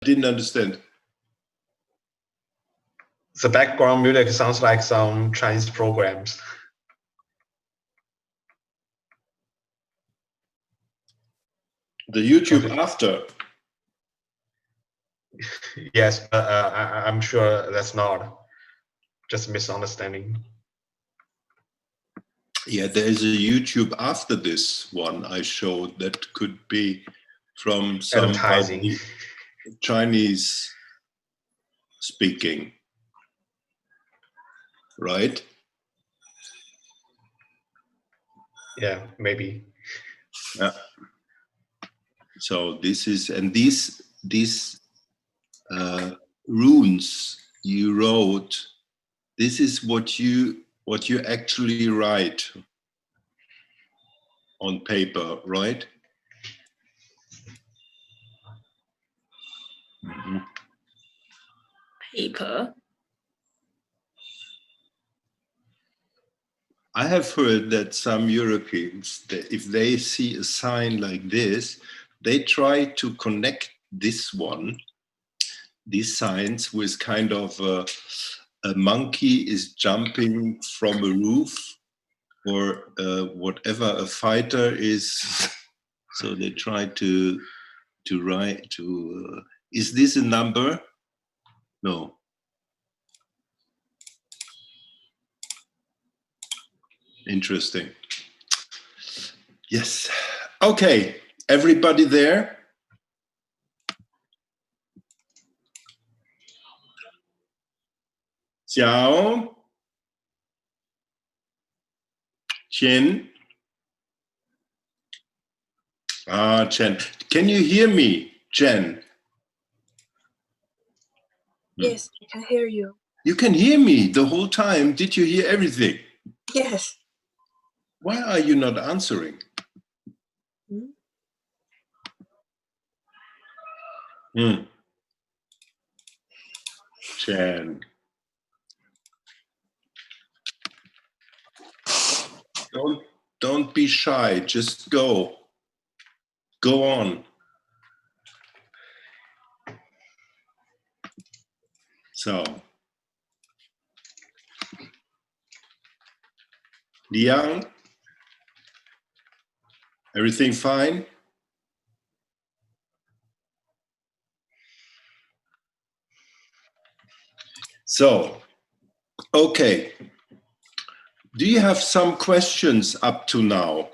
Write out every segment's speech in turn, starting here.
Didn't understand. The background music sounds like some Chinese programs. The YouTube after. Yes, I'm sure that's not just misunderstanding. Yeah, there is a YouTube after this one I showed that could be from somebody Chinese speaking, right? Yeah, maybe. Yeah. So this is, and these runes you wrote, this is what you actually write on paper, right? Mm-hmm. Paper. I have heard that some Europeans, if they see a sign like this, they try to connect these signs with kind of a monkey is jumping from a roof, or whatever a fighter is. So they try to write to. Is this a number? No. Interesting. Yes. Okay. Everybody there? Xiao? Chen? Ah, Chen. Can you hear me, Chen? Yes, I can hear you. You can hear me the whole time. Did you hear everything? Yes. Why are you not answering? Chen. Don't be shy. Just go. Go on. So, Liang, everything fine? So, okay. Do you have some questions up to now?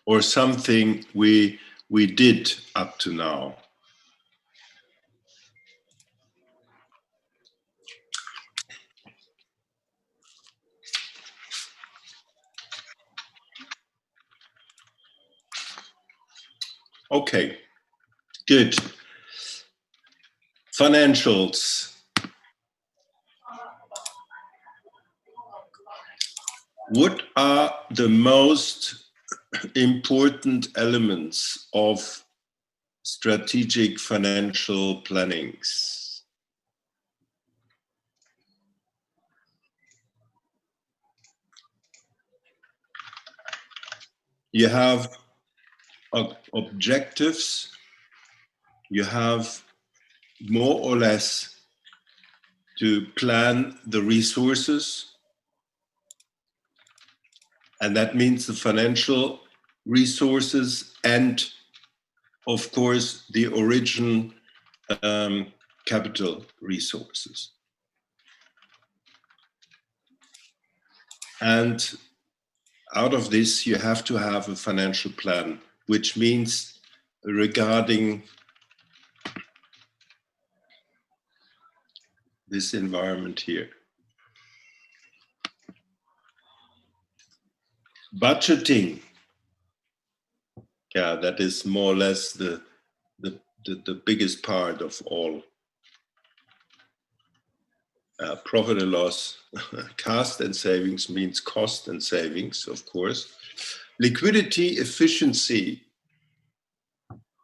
Or something we did up to now? Okay, good. Financials. What are the most important elements of strategic financial plannings? You have objectives, you have more or less to plan the resources, and that means the financial resources and, of course, the origin capital resources. And out of this, you have to have a financial plan, which means regarding this environment here. Budgeting. Yeah, that is more or less the biggest part of all. Profit and loss, cost and savings means cost and savings, of course. Liquidity efficiency.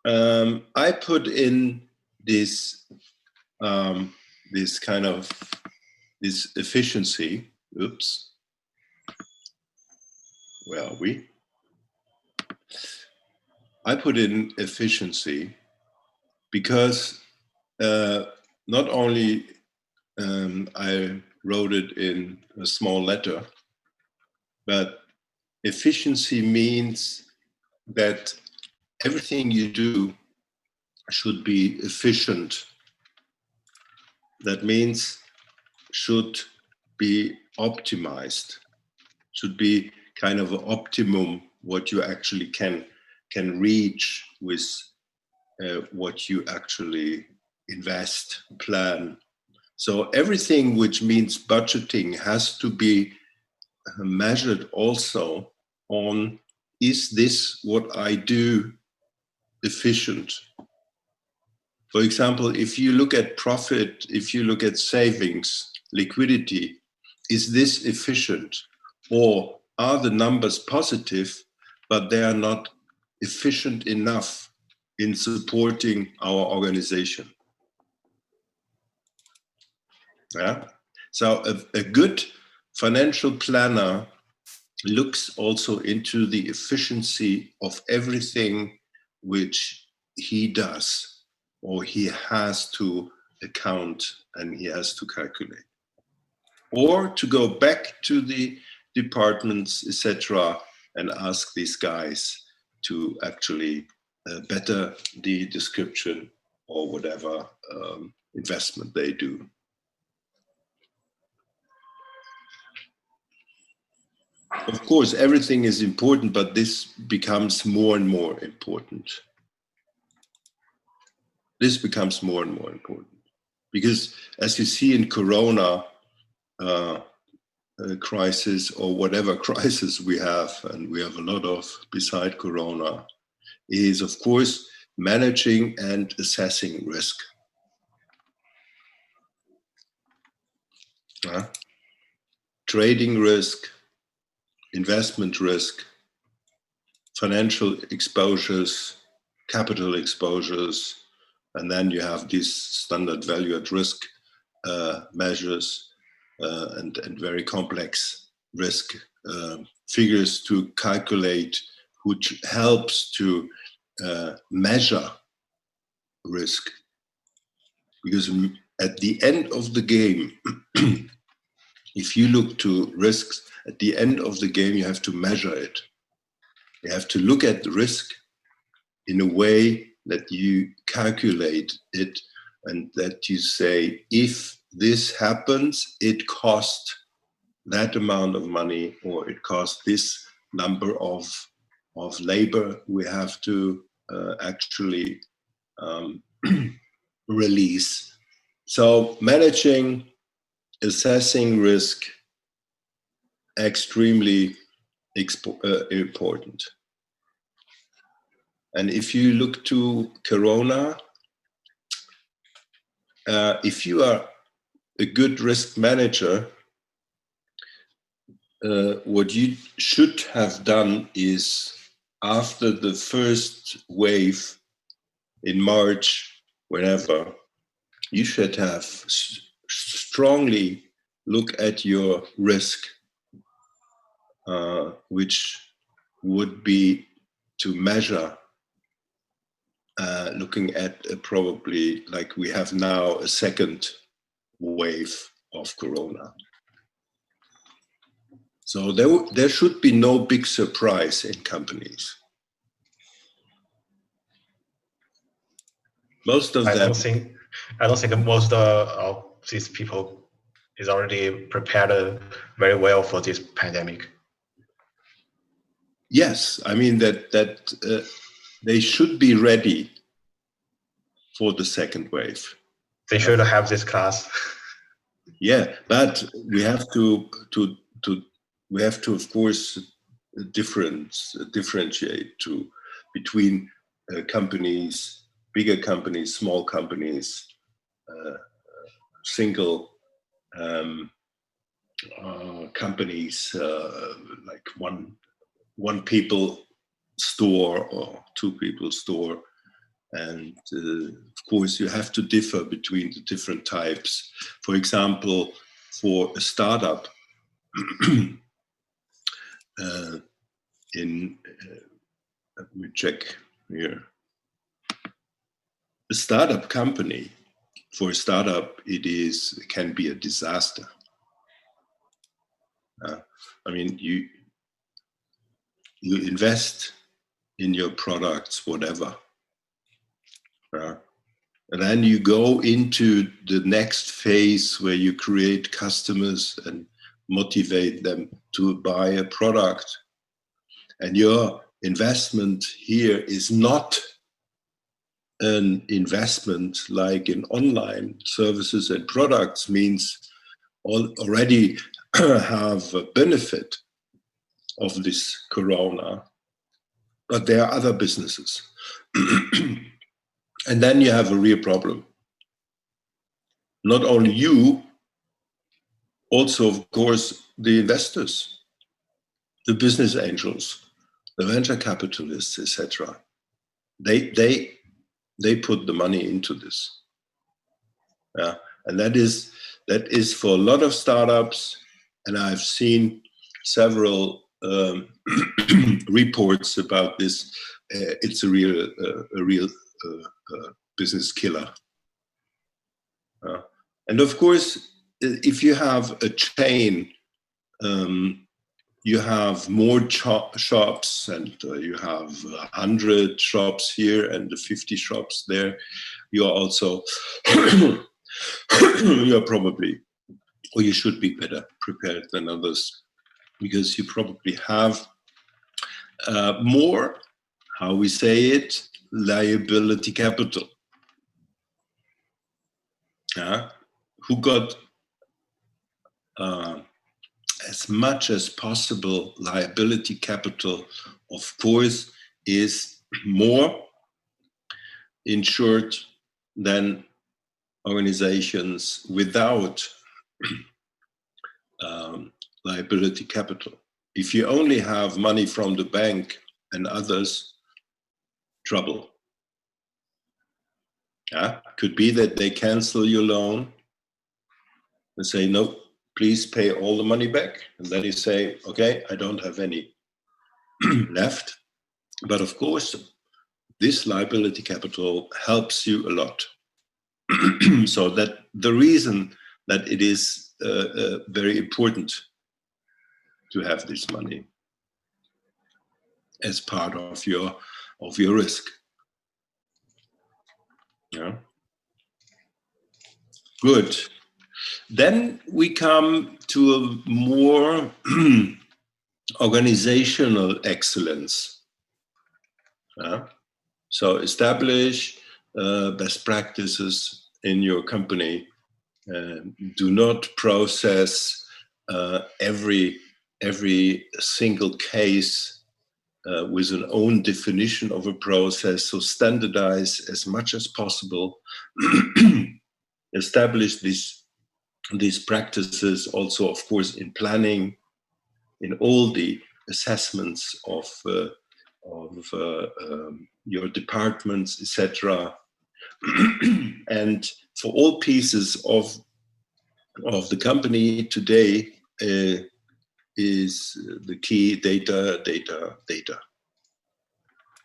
I put in this this efficiency. Oops. Where are we? I put in efficiency because not only I wrote it in a small letter, but efficiency means that everything you do should be efficient. That means should be optimized, should be kind of an optimum what you actually can reach with what you actually invest, plan. So everything which means budgeting has to be measured also on, is this what I do efficient? For example, if you look at profit, if you look at savings, liquidity, is this efficient? Or are the numbers positive, but they are not efficient enough in supporting our organization? Yeah. So a good financial planner looks also into the efficiency of everything which he does or he has to account and he has to calculate. Or to go back to the departments, etc., and ask these guys to actually better the description or whatever investment they do. Of course, everything is important, but this becomes more and more important. This becomes more and more important because, as you see in Corona crisis or whatever crisis we have, and we have a lot of beside Corona, is of course managing and assessing risk. Trading risk, investment risk, financial exposures, capital exposures, and then you have these standard value at risk measures and very complex risk figures to calculate, which helps to measure risk. Because at the end of the game, if you look to risks, at the end of the game, you have to measure it. You have to look at the risk in a way that you calculate it and that you say, if this happens, it costs that amount of money or it costs this number of labor we have to actually release. So managing, assessing risk, extremely important. And if you look to Corona, if you are a good risk manager, what you should have done is, after the first wave in March, whenever, you should have strongly look at your risk, which would be to measure, looking at probably like we have now a second wave of Corona. So there should be no big surprise in companies. Most of them. I don't think most of these people is already prepared very well for this pandemic. Yes, I mean that they should be ready for the second wave. They should have this class. Yeah, but we have to of course differentiate between companies, bigger companies, small companies, single companies, like one people store or two people store. And of course, you have to differ between the different types. For example, for a startup, let me check here. A startup company, for a startup, it can be a disaster. I mean, you invest in your products, whatever. And then you go into the next phase where you create customers and motivate them to buy a product. And your investment here is not an investment like in online services and products, means already have a benefit of this corona, but there are other businesses. And then you have a real problem. Not only you, also, of course, the investors, the business angels, the venture capitalists, etc. They put the money into this. Yeah. And that is for a lot of startups, and I've seen several reports about this. It's a real business killer. And of course, if you have a chain, you have more shops, and you have 100 shops here and 50 shops there. You are also, you're probably, or you should be better prepared than others, because you probably have more, how we say it, liability capital. Who got as much as possible liability capital, of course, is more insured than organizations without liability capital. If you only have money from the bank and others, trouble. Could be that they cancel your loan and say, no, please pay all the money back. And then you say, okay, I don't have any left. But of course, this liability capital helps you a lot. So that the reason that it is very important to have this money as part of your risk. Yeah. Good. Then we come to a more organizational excellence. So establish best practices in your company. Do not process every single case with an own definition of a process. So standardize as much as possible. Establish these practices also, of course, in planning, in all the assessments of your departments, etc. And for all pieces of the company today is the key data.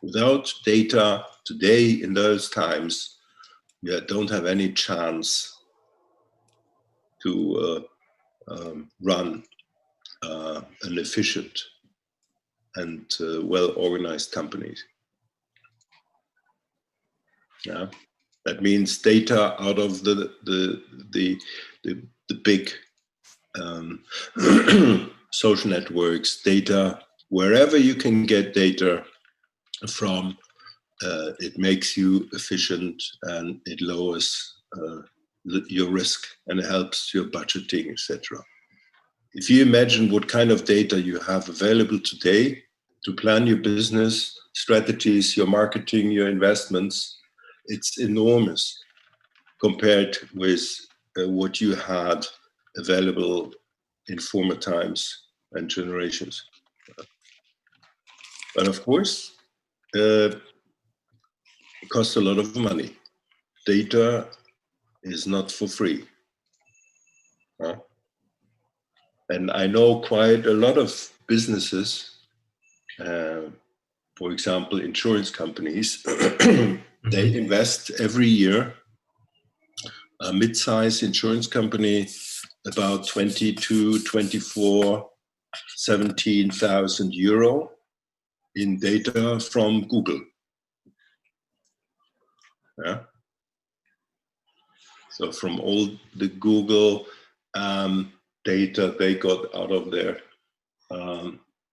Without data today, in those times, you don't have any chance to run an efficient and well-organized company. Yeah, that means data out of the big social networks, data wherever you can get data from. It makes you efficient and it lowers your risk and helps your budgeting, etc. If you imagine what kind of data you have available today to plan your business strategies, your marketing, your investments, it's enormous compared with what you had available in former times and generations. But of course, it costs a lot of money. Data is not for free. And I know quite a lot of businesses for example, insurance companies, they invest every year, a mid-size insurance company, about 22, 24, 17,000 euro in data from Google. Yeah. So from all the Google data they got out of their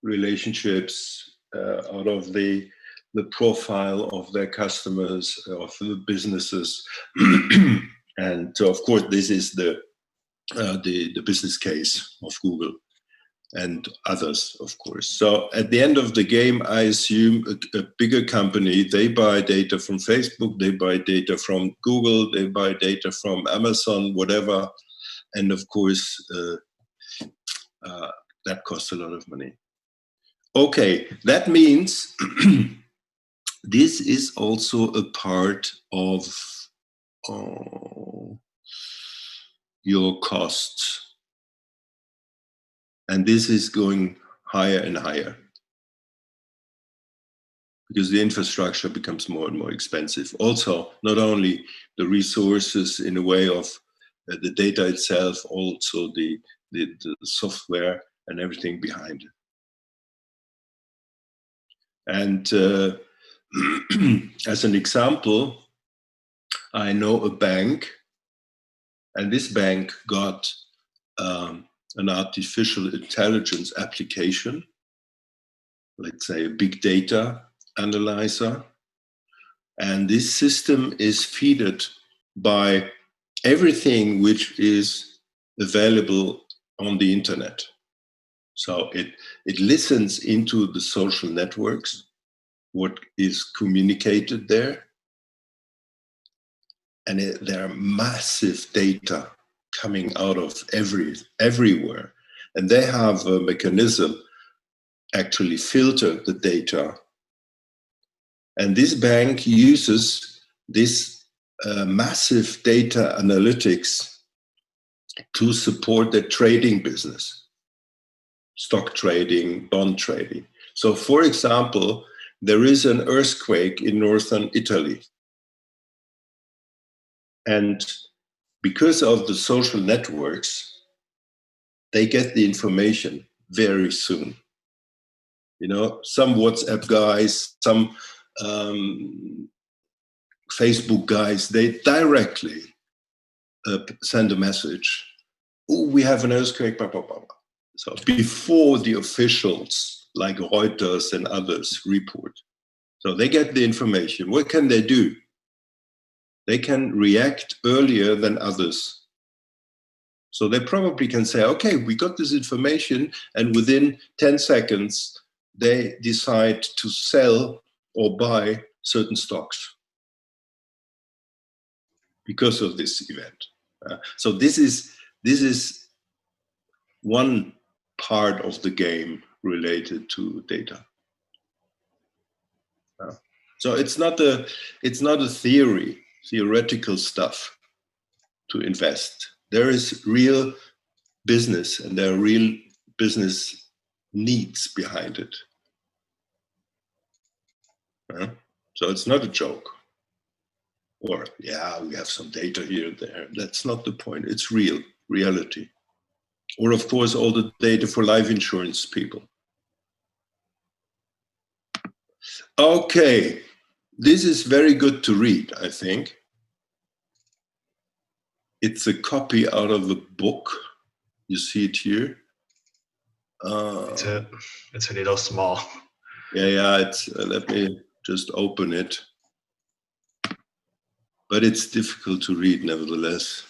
relationships, out of the profile of their customers, of the businesses, and so of course this is the business case of Google and others, of course. So at the end of the game, I assume a bigger company, they buy data from Facebook, they buy data from Google, they buy data from Amazon, whatever, and of course that costs a lot of money. Okay, that means this is also a part of your costs. And this is going higher and higher because the infrastructure becomes more and more expensive. Also, not only the resources in a way of the data itself, also the software and everything behind it. And as an example, I know a bank, and this bank got an artificial intelligence application, let's say a big data analyzer. And this system is fed by everything which is available on the internet. So it listens into the social networks, what is communicated there. And there are massive data coming out of everywhere. And they have a mechanism actually filter the data. And this bank uses this massive data analytics to support their trading business, stock trading, bond trading. So for example, there is an earthquake in northern Italy. And because of the social networks, they get the information very soon. You know, some WhatsApp guys, some Facebook guys, they directly send a message. Oh, we have an earthquake, blah, blah, blah, blah. So before the officials like Reuters and others report. So they get the information. What can they do? They can react earlier than others. So they probably can say, okay, we got this information, and within 10 seconds, they decide to sell or buy certain stocks because of this event. So this is one part of the game related to data. So it's not a theoretical stuff to invest. There is real business, and there are real business needs behind it. So it's not a joke. Or, yeah, we have some data here and there. That's not the point. It's reality. Or, of course, all the data for life insurance people. Okay, this is very good to read, I think. It's a copy out of a book. You see it here. It's a little small. Yeah. It's let me just open it. But it's difficult to read, nevertheless.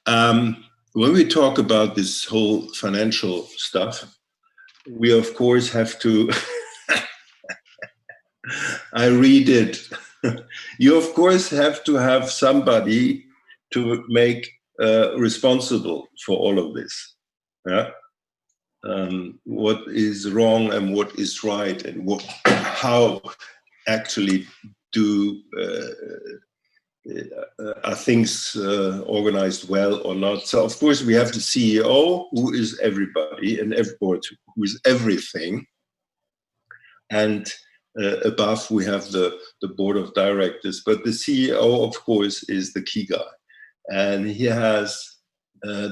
When we talk about this whole financial stuff, we of course have to. I read it. You of course have to have somebody to make responsible for all of this. Yeah. What is wrong and what is right, and how actually are things organized well or not? So of course we have the CEO, who is everybody and everybody, who is everything, and above we have the board of directors, but the CEO, of course, is the key guy, and he has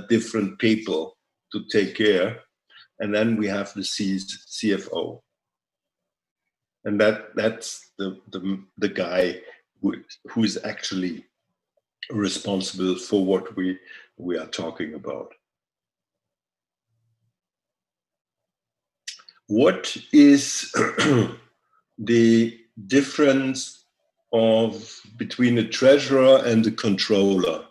different people to take care. And then we have the CFO, and that's the guy who is actually responsible for what we are talking about. What is the difference between a treasurer and a controller?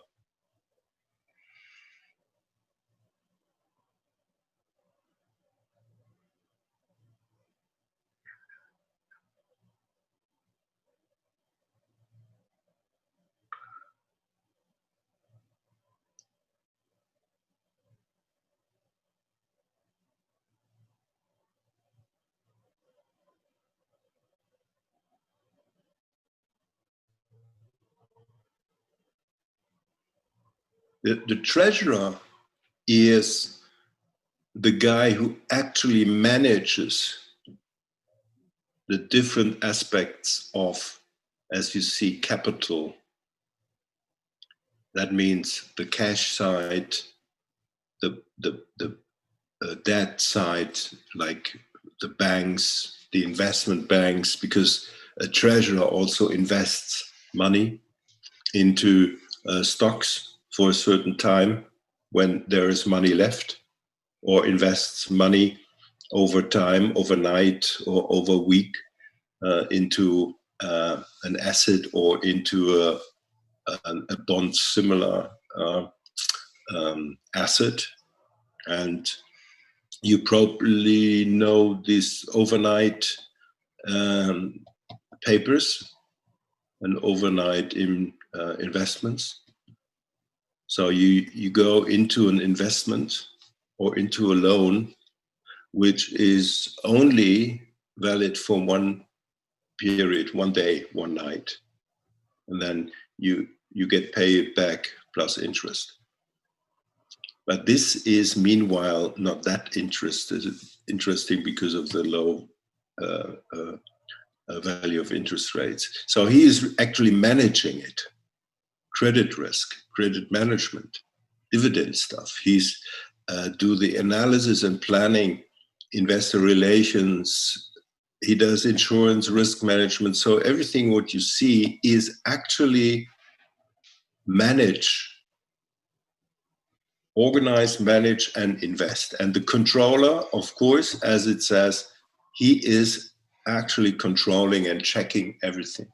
The treasurer is the guy who actually manages the different aspects of, as you see, capital. That means the cash side, the debt side, like the banks, the investment banks, because a treasurer also invests money into stocks for a certain time when there is money left, or invests money over time, overnight or over a week, into an asset or into a bond similar asset. And you probably know these overnight papers and overnight investments. So you go into an investment or into a loan, which is only valid for one period, one day, one night. And then you get paid back plus interest. But this is meanwhile not that interesting because of the low value of interest rates. So he is actually managing it. Credit risk, credit management, dividend stuff. He's do the analysis and planning, investor relations. He does insurance, risk management. So everything what you see is actually manage, organize, manage, and invest. And the controller, of course, as it says, he is actually controlling and checking everything.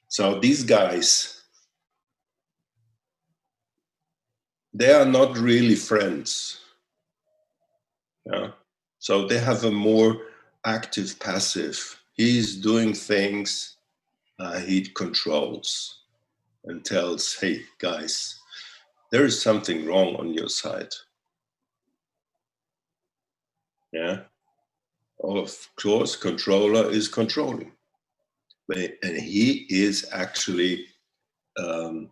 So these guys, they are not really friends. Yeah? So they have a more active passive. He's doing things he controls and tells, hey, guys, there is something wrong on your side. Yeah. Of course, controller is controlling. And he is actually the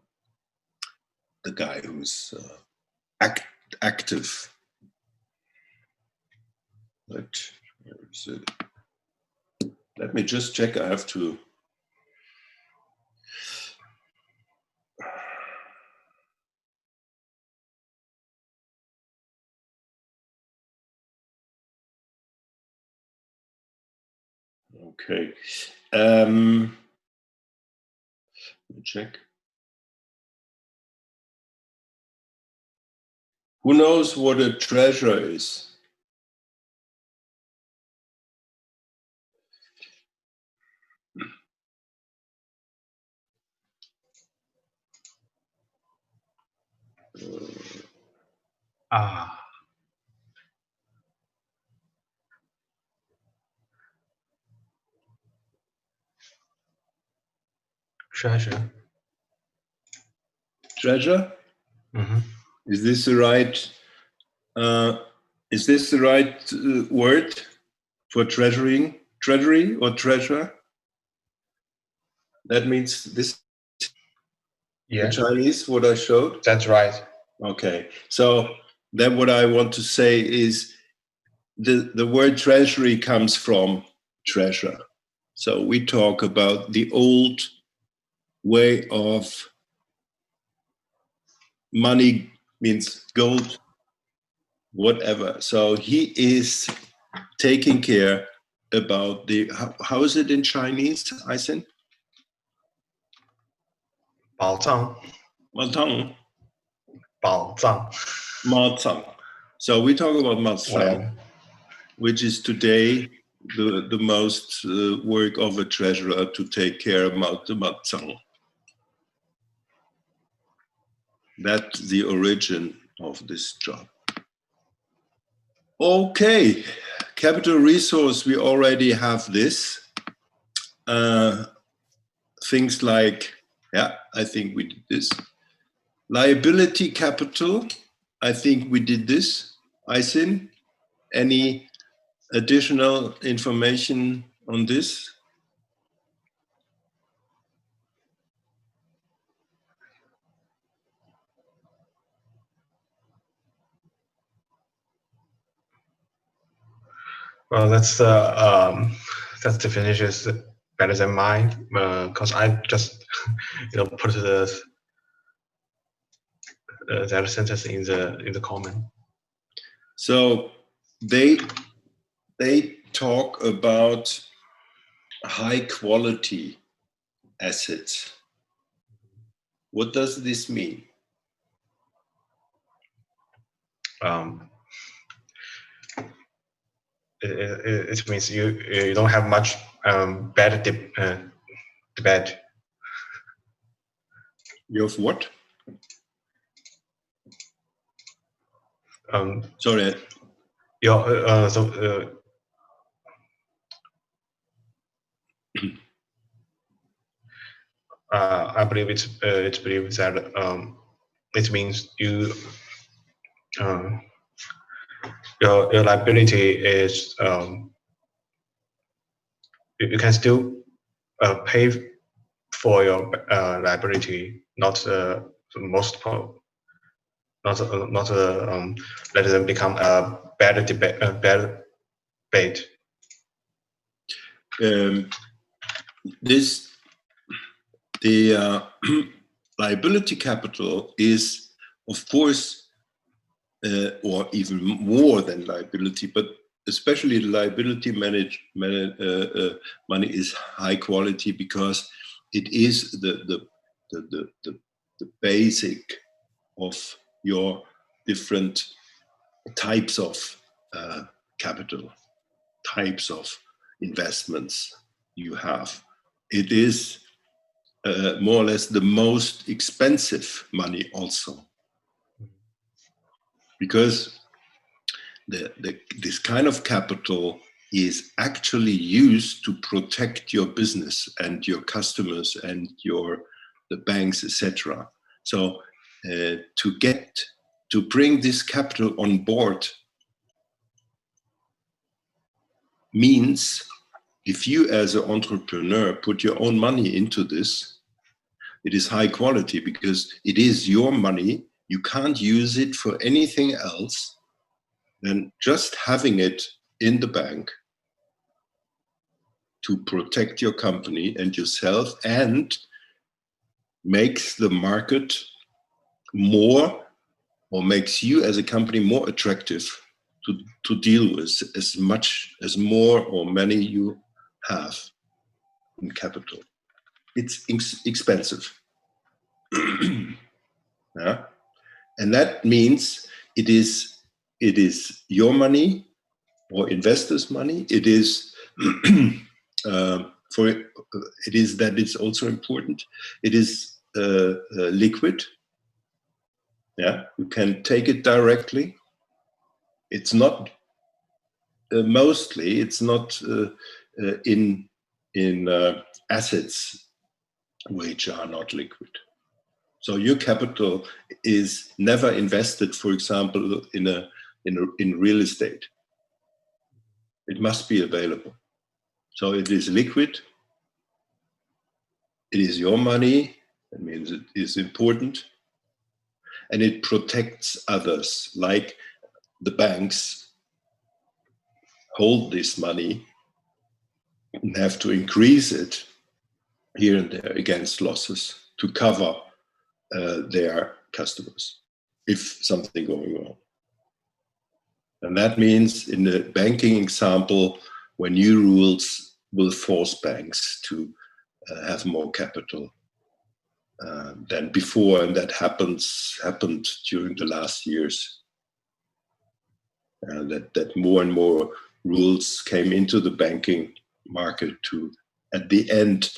guy who's active. But let me just check. I have to. Okay. Let me check. Who knows what a treasurer is? Treasure. Treasure? Mm-hmm. Is this the right? Is this the right word for treasuring? Treasury or treasure? That means this. Yeah. The Chinese, what I showed. That's right. Okay, so then what I want to say is the word treasury comes from treasure. So we talk about the old way of money, means gold, whatever. So he is taking care about the, how is it in Chinese, Aisin? 宝藏 Matang. 宝藏 Matsang. So we talk about Matsang, Well, which is today the most work of a treasurer to take care about the Matsang. That's the origin of this job. Okay, capital resource, we already have this. Things like, yeah, I think we did this. Liability capital, I think we did this. Aisin, any additional information on this? well, that's the finish is better than mine because I just put the that sentence in the comment. So they talk about high quality assets. What does this mean? It means you don't have much bad debate. You have what? Sorry. I believe it's believed that it means your liability is you can still pay for your liability, not most not let them become a bad debate. The liability capital is, of course, or even more than liability, but especially the liability money is high quality because it is the basic of your different types of capital, types of investments you have. It is more or less the most expensive money also, because this kind of capital is actually used to protect your business and your customers and the banks, etc. So to bring this capital on board means, if you as an entrepreneur put your own money into this, it is high quality because it is your money. You can't use it for anything else than just having it in the bank to protect your company and yourself, and makes the market more, or makes you as a company more attractive to deal with as much as more or many you have in capital. It's expensive. Yeah? And that means it is your money or investors' money. It is it is that it's also important. It is liquid. Yeah, you can take it directly. It's not mostly. It's not in assets which are not liquid. So your capital is never invested, for example, in real estate. It must be available. So it is liquid. It is your money. That means it is important. And it protects others, like the banks hold this money and have to increase it here and there against losses to cover their customers if something going wrong. And that means in the banking example, when new rules will force banks to have more capital than before, and that happened during the last years. That more and more rules came into the banking market to, at the end,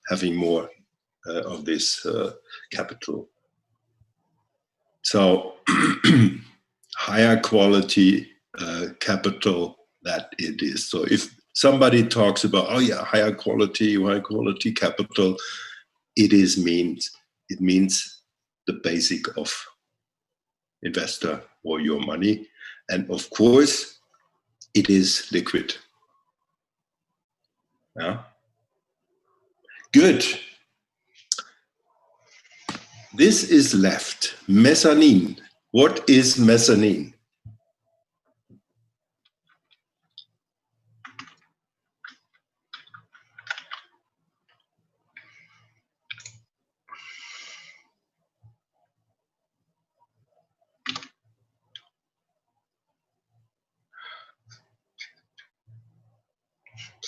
having more of this capital. So higher quality capital that it is. So if somebody talks about, oh yeah, high quality capital, it means the basic of investor or your money. And of course, it is liquid. Yeah. Good. This is left. Mezzanine. What is mezzanine?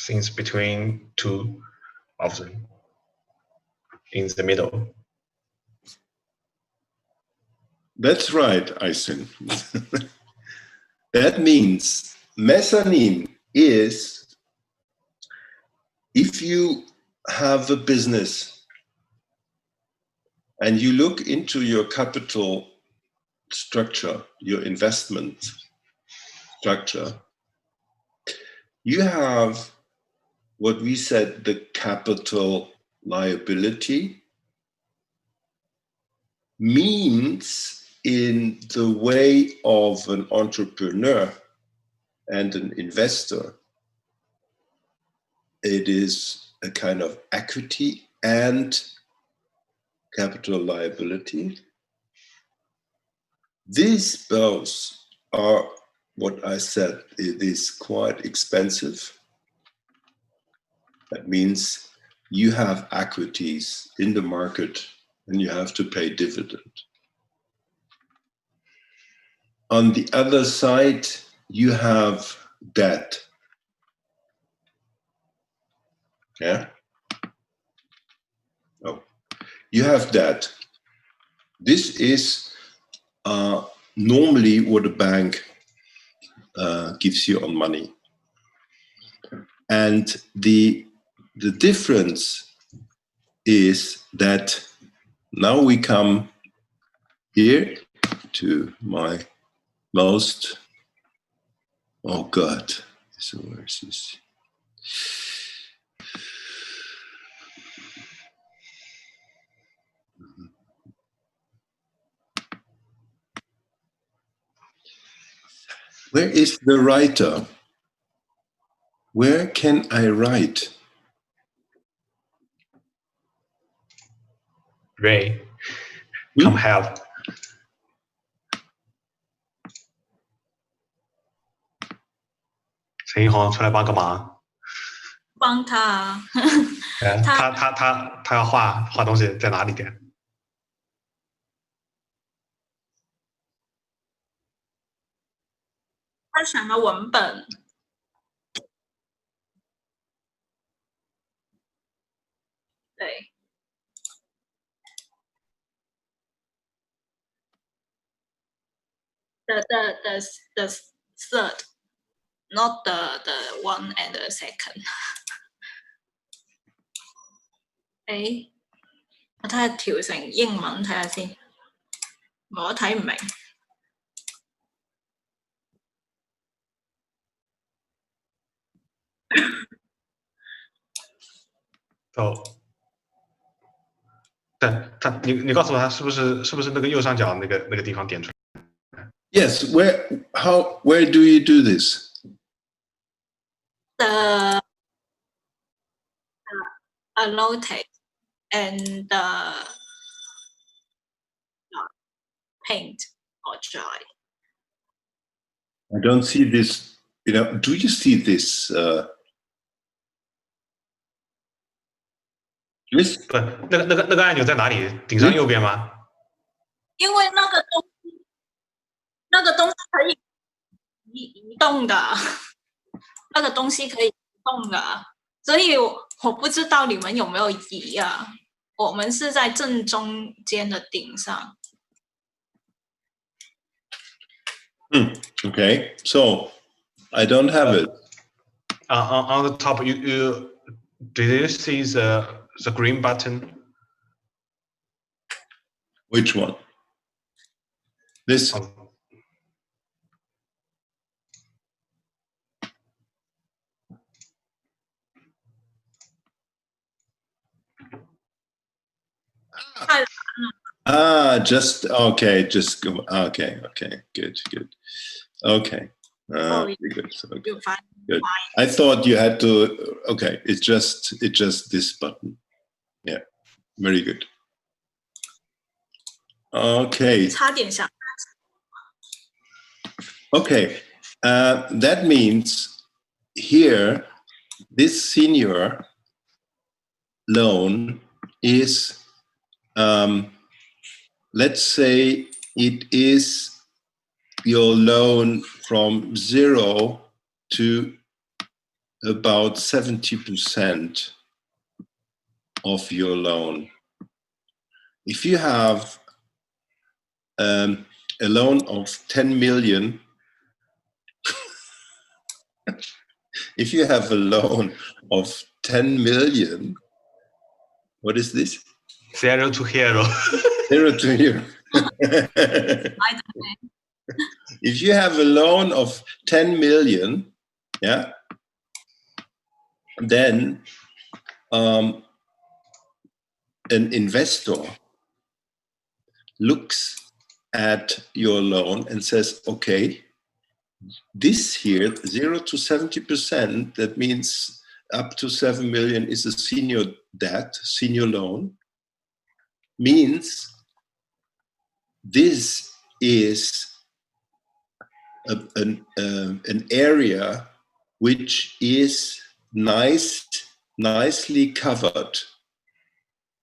Things between two of them in the middle. That's right, Aysen. That means mezzanine is if you have a business and you look into your capital structure, your investment structure, you have what we said, the capital liability, means in the way of an entrepreneur and an investor, it is a kind of equity and capital liability. These both are what I said, it is quite expensive. That means you have equities in the market and you have to pay dividend. On the other side, you have debt. Yeah? Oh, you have debt. This is normally what a bank gives you on money. And the difference is that now we come here to my most, oh God, so where is this? Where is the writer? Where can I write? Ray, come help. 陈一红出来帮个忙。帮他啊。他要画东西在哪里点？他想要文本。对。The third, not the one and the second. 誒，我睇下調成英文睇下先，我睇唔明。哦，对你告诉我他是不是那个右上角那个地方点出来 ？Yes, where do you do this? The annotate and paint or dry. I don't see this. Do you see this This 不，那个按钮在哪里？顶上右边吗？因为那个东西可以移动的，那个东西可以移动的，所以我不知道你们有没有移啊？我们是在正中间的顶上。Okay, so I don't have it. On the top, you did you see the green button? Which one? This. Just okay. Just go. Okay. Good. Okay. Good. Good. I thought you had to. Okay. It's just this button. Yeah. Very good. Okay. 差点想 Okay. That means here, this senior loan is, let's say it is your loan from 0 to about 70% of your loan. If you have a loan of 10 million, if you have a loan of 10 million, what is this? 0 to hero. 0 to hero. I don't know. If you have a loan of 10 million, yeah, then an investor looks at your loan and says, okay, this here, 0 to 70%, that means up to 7 million is a senior debt, senior loan, means this is an area which is nicely covered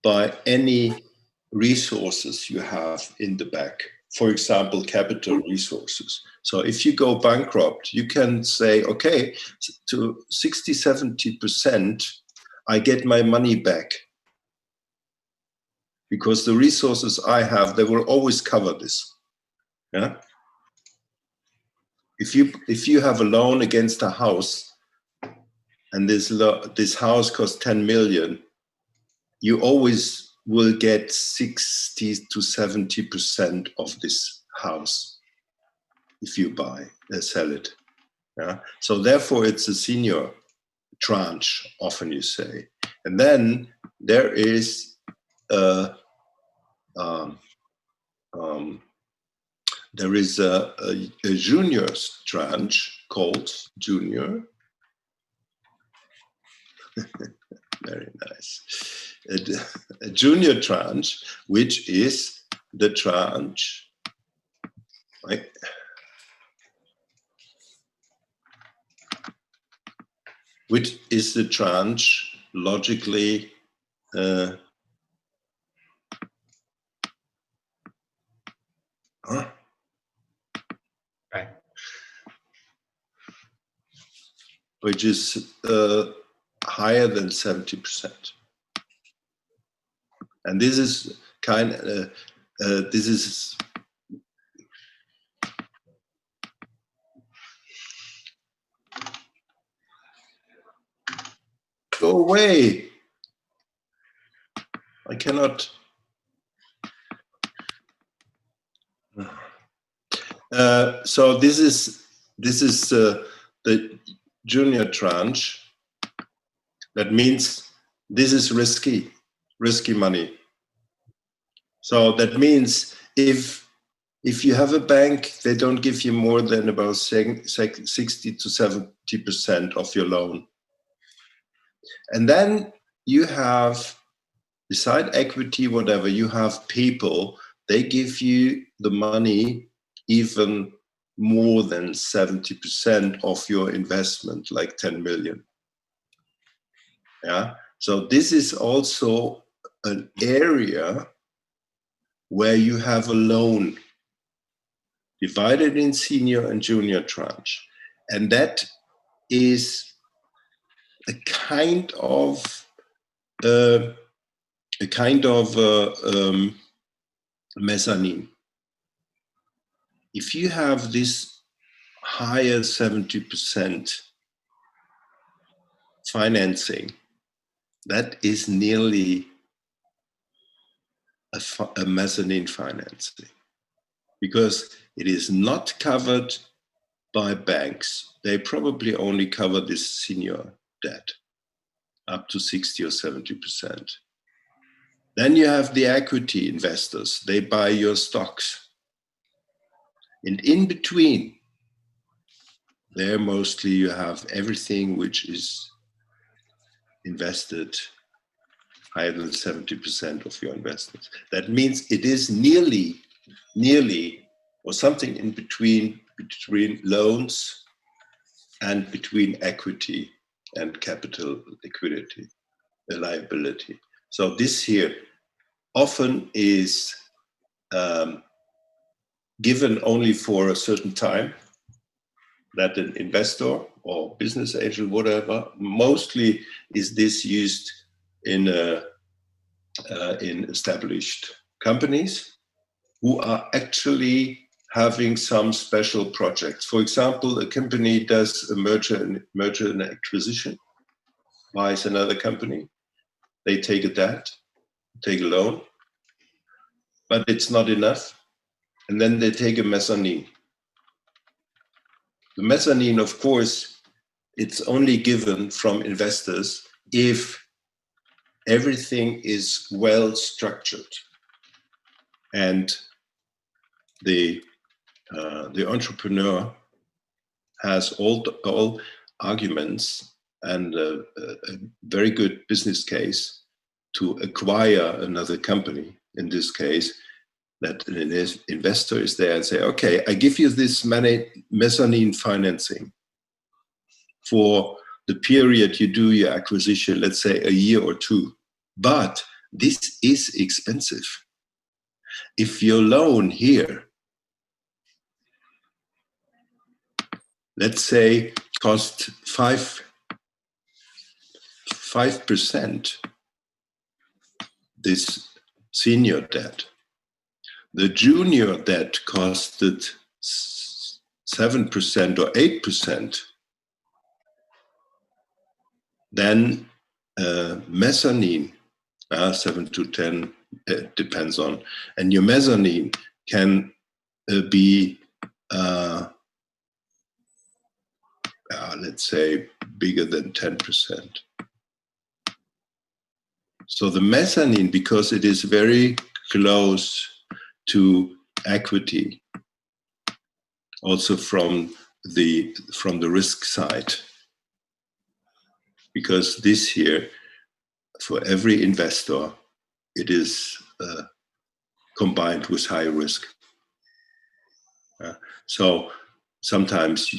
by any resources you have in the back. For example, capital resources. So if you go bankrupt, you can say, okay, to 60, 70%, I get my money back. Because the resources I have, they will always cover this. Yeah. If you have a loan against a house, and this house costs 10 million, you always will get 60 to 70% of this house if you sell it. Yeah? So therefore, it's a senior tranche, often you say. And then there is a junior tranche called junior. Very nice. A junior tranche, which is the tranche, right? Which is the tranche logically Right. Which is higher than 70%. And this is this is go away. I cannot. So this is the junior tranche. That means this is risky money. So that means if you have a bank, they don't give you more than about 60 to 70% of your loan. And then you have, beside equity, whatever, you have people, they give you the money even more than 70% of your investment, like 10 million. Yeah. So this is also an area where you have a loan divided in senior and junior tranche. And that is a kind of mezzanine. If you have this higher 70% financing, that is nearly a mezzanine financing, because it is not covered by banks. They probably only cover this senior debt up to 60 or 70%. Then you have the equity investors. They buy your stocks. And in between, there mostly you have everything which is invested higher than 70% of your investments. That means it is nearly, or something in between loans and between equity and capital liquidity, the liability. So this here often is given only for a certain time, that an investor or business angel, whatever, mostly is this used in established companies who are actually having some special projects. For example, a company does a merger and acquisition, buys another company. They take a debt, take a loan, but it's not enough. And then they take a mezzanine. The mezzanine, of course, it's only given from investors if everything is well structured and the entrepreneur has all arguments and a very good business case to acquire another company. In this case, that an investor is there and say, okay, I give you this mezzanine financing for the period you do your acquisition, let's say a year or two, but this is expensive. If your loan here, let's say, cost 5%, this senior debt, the junior debt costed 7% or 8%, then mezzanine, 7 to 10, depends on, and your mezzanine can be, let's say, bigger than 10%. So the mezzanine, because it is very close to equity, also from the risk side, because this here, for every investor, it is combined with high risk. So sometimes,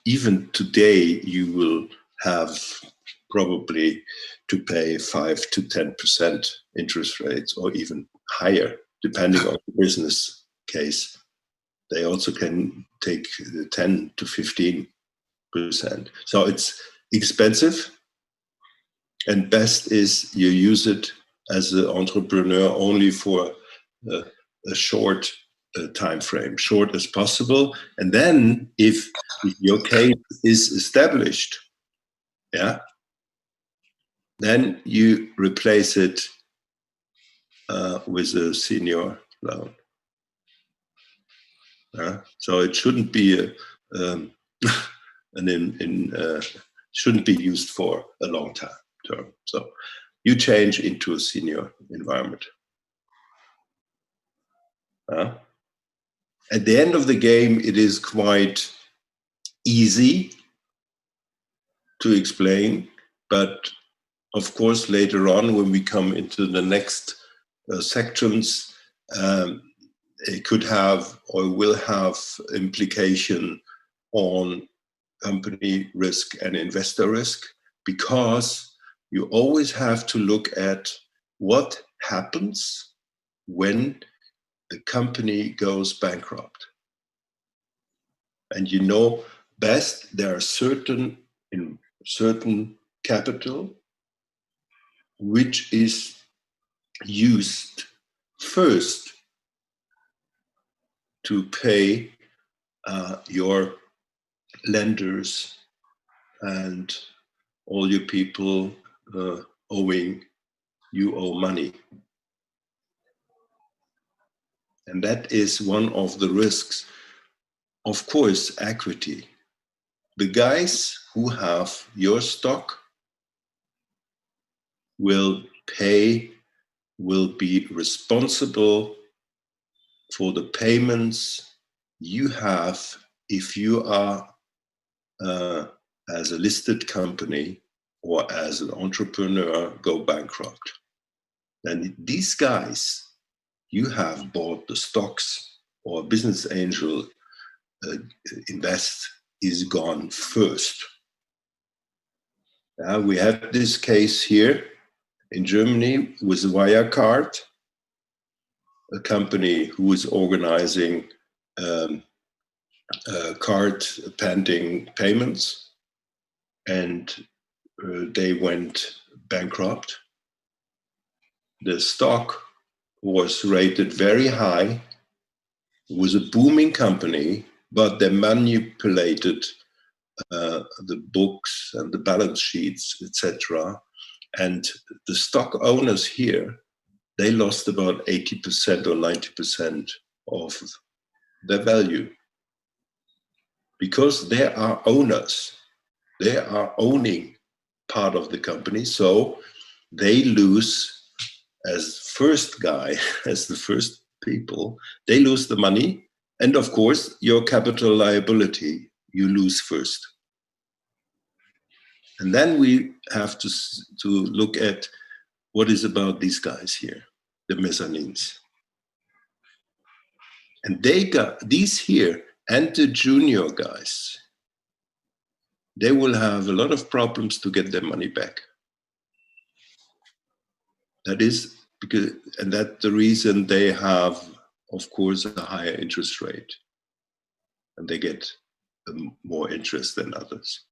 even today, you will have probably to pay 5 to 10% interest rates, or even higher, depending on the business case. They also can take 10 to 15%. So it's expensive, and best is you use it as an entrepreneur only for a short time frame, short as possible. And then if your case is established, then you replace it with a senior loan. So it shouldn't be shouldn't be used for a long term. So you change into a senior environment. At the end of the game, it is quite easy to explain, but of course, later on, when we come into the next sections, it could have or will have implication on company risk and investor risk, because you always have to look at what happens when the company goes bankrupt. And you know best there are certain capital which is used first to pay your lenders and all your people owing you owe money. And that is one of the risks. Of course, equity. The guys who have your stock will be responsible for the payments you have if you are as a listed company or as an entrepreneur go bankrupt. And these guys, you have bought the stocks or business angel invest is gone first. We had this case here in Germany with Wirecard, a company who is organizing card pending payments, and they went bankrupt. The stock was rated very high. It was a booming company, but they manipulated the books and the balance sheets, etc. And the stock owners here, they lost about 80% or 90% of their value. Because they are owners, they are owning part of the company, so they lose as first guy, as the first people, they lose the money, and of course your capital liability you lose first. And then we have to look at what is about these guys here, the mezzanines. And they got these here and the junior guys, they will have a lot of problems to get their money back. That is because, and that's the reason they have, of course, a higher interest rate, and they get more interest than others.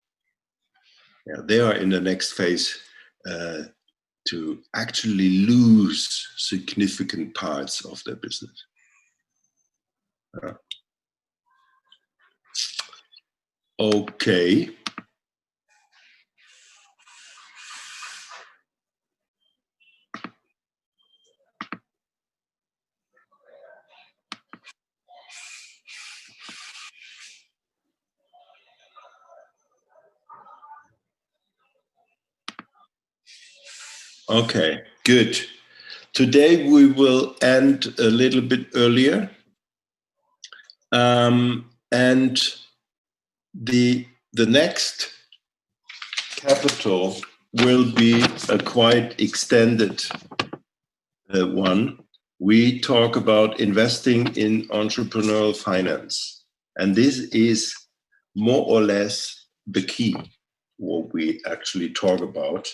Yeah, they are in the next phase to actually lose significant parts of their business. Okay. Okay, good. Today we will end a little bit earlier. And the next capital will be a quite extended one. We talk about investing in entrepreneurial finance. And this is more or less the key, what we actually talk about.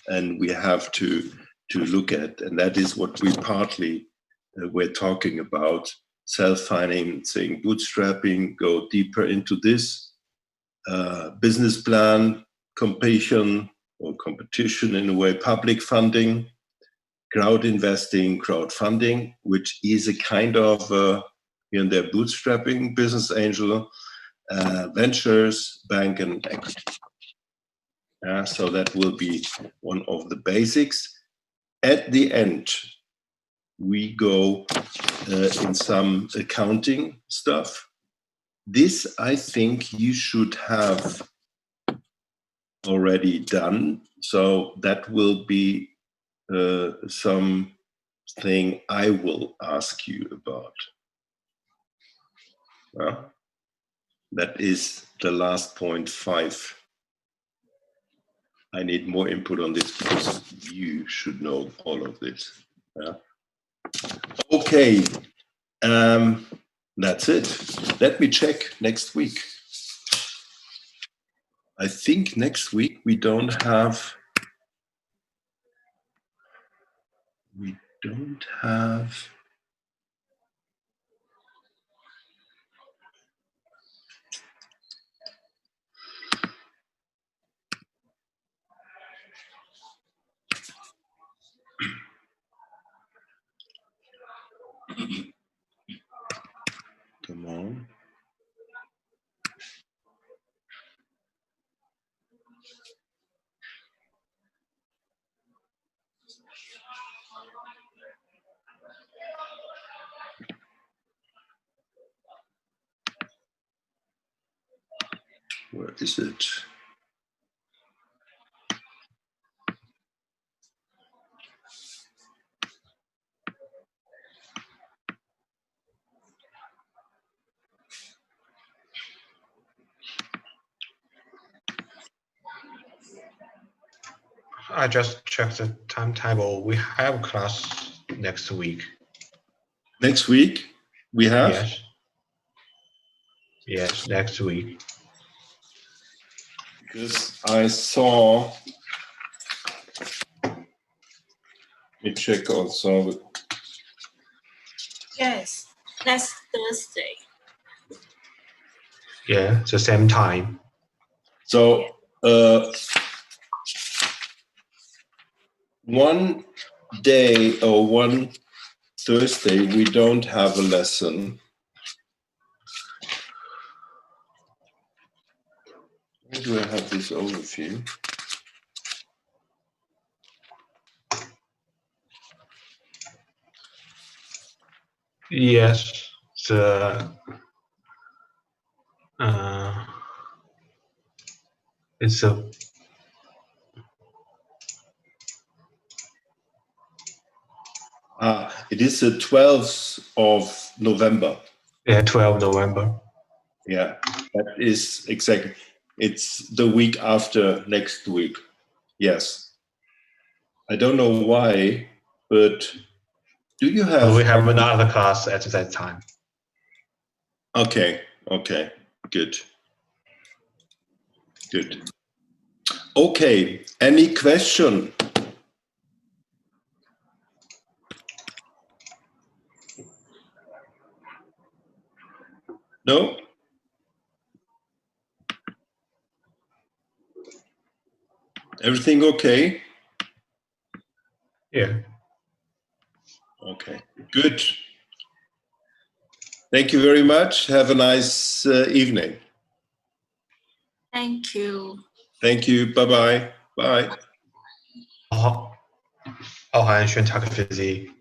And we have to look at, and that is what we partly we're talking about, self-financing, bootstrapping, go deeper into this, business plan, competition in a way, public funding, crowd investing, crowdfunding, which is a kind of here and there bootstrapping, business angel, ventures, bank and equity. So that will be one of the basics. At the end, we go in some accounting stuff. This, I think, you should have already done. So that will be something I will ask you about. That is the last point 5. I need more input on this because you should know all of this. Okay, that's it. Let me check next week. I think next week we don't have We don't have. Come on. Where is it? I just checked the timetable. We have class next week. Next week we have? Yes. Yes, next week. Because I saw, let me check also. Yes, next Thursday. Yeah, the same time. So one day or one Thursday we don't have a lesson. Where do I have this overview? Yes, it's a It is the 12th of November. 12 November. Yeah, that is exactly. It's the week after next week. Yes. I don't know why, but do you have? We have another class at that time. Okay, good. Okay, any question? No? Everything okay? Yeah. Okay, good. Thank you very much. Have a nice evening. Thank you. Thank you. Bye-bye. Bye. 包含宣查克飞机。